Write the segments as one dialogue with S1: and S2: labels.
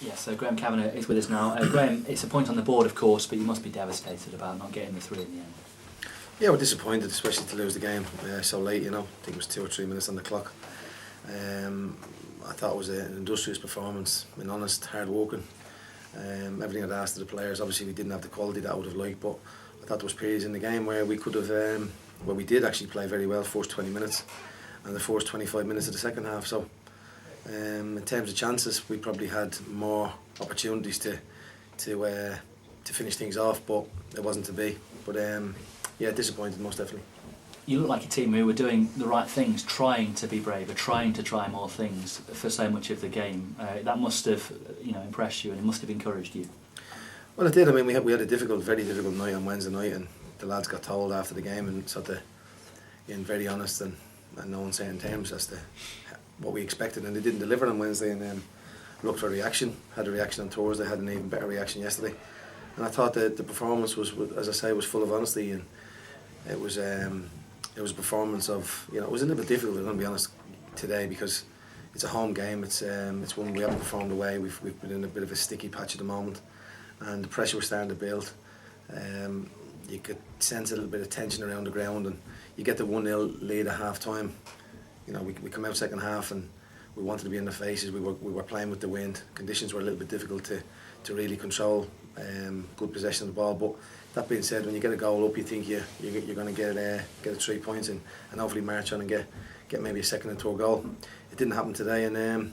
S1: Yes, so Graham Kavanagh is with us now. Graham, it's a point on the board, of course, but you must be devastated about not getting the three in the end.
S2: Yeah, we're disappointed, especially to lose the game so late. I think it was 2 or 3 minutes on the clock. I thought it was an industrious performance, and honest, hard working. Everything I'd asked of the players. Obviously, we didn't have the quality that I would have liked, but I thought there was periods in the game where we could have, where we did actually play very well the first 20 minutes, and the first 25 minutes of the second half. So, in terms of chances, we probably had more opportunities to finish things off, but it wasn't to be. But yeah, disappointed most definitely.
S1: You look like a team who were doing the right things, trying to be braver, trying to try more things for so much of the game. That must have, impressed you, and it must have encouraged you.
S2: Well, it did. I mean, we had a very difficult night on Wednesday night, and the lads got told after the game, and sort of being very honest and no uncertain terms as to what we expected, and they didn't deliver on Wednesday. And looked for a reaction. Had a reaction on Thursday. Had an even better reaction yesterday. And I thought that the performance was, as I say, was full of honesty, and it was a performance of, it was a little bit difficult, I'm going to be honest, today, because it's a home game. It's one we haven't performed away. We've been in a bit of a sticky patch at the moment, and the pressure was starting to build. You could sense a little bit of tension around the ground, and you get the 1-0 lead at half time. We come out second half and we wanted to be in the faces. We were playing with the wind. Conditions were a little bit difficult to really control. Good possession of the ball, but that being said, when you get a goal up, you think you're going to get 3 points and hopefully march on and get maybe a second and third goal. It didn't happen today, and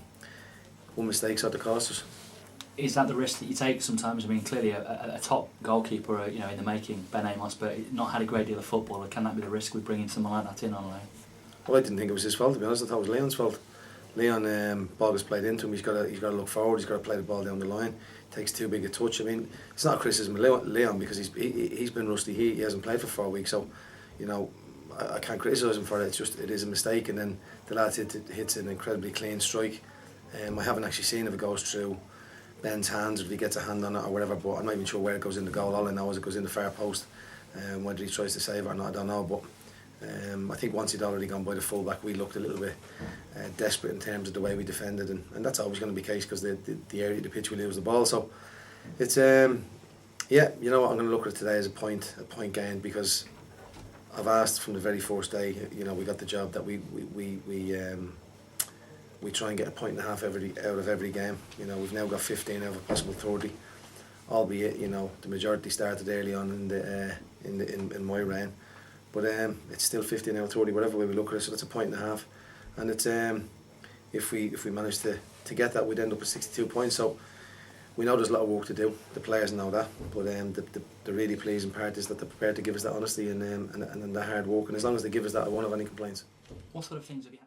S2: one mistake sort of cost us.
S1: Is that the risk that you take sometimes? I mean, clearly a top goalkeeper, in the making, Ben Amos, but not had a great deal of football. Can that be the risk with bringing someone like that in on loan?
S2: Well, I didn't think it was his fault, to be honest. I thought it was Leon's fault. Leon, ball gets played into him. He's got to look forward. He's got to play the ball down the line. Takes too big a touch. I mean, it's not a criticism of Leon because he's been rusty. He hasn't played for 4 weeks, so I can't criticise him for it. It is a mistake, and then the lad hits an incredibly clean strike. I haven't actually seen if it goes through Ben's hands, if he gets a hand on it or whatever. But I'm not even sure where it goes in the goal. All I know is it goes in the far post. Whether he tries to save it or not, I don't know. But I think once he'd already gone by the fullback, we looked a little bit desperate in terms of the way we defended, and that's always going to be the case because the area of the pitch we lose the ball. So it's yeah, I'm going to look at it today as a point gained, because I've asked from the very first day. We got the job that we try and get a point and a half out of every game. We've now got 15 out of a possible 30, albeit the majority started early on in my reign. But it's still 15 out of 30, whatever way we look at it. So that's a point and a half, and it's if we manage to get that, we'd end up with 62 points. So we know there's a lot of work to do. The players know that, but the really pleasing part is that they're prepared to give us that honesty and the hard work. And as long as they give us that, I won't have any complaints.
S1: What sort of things have you had?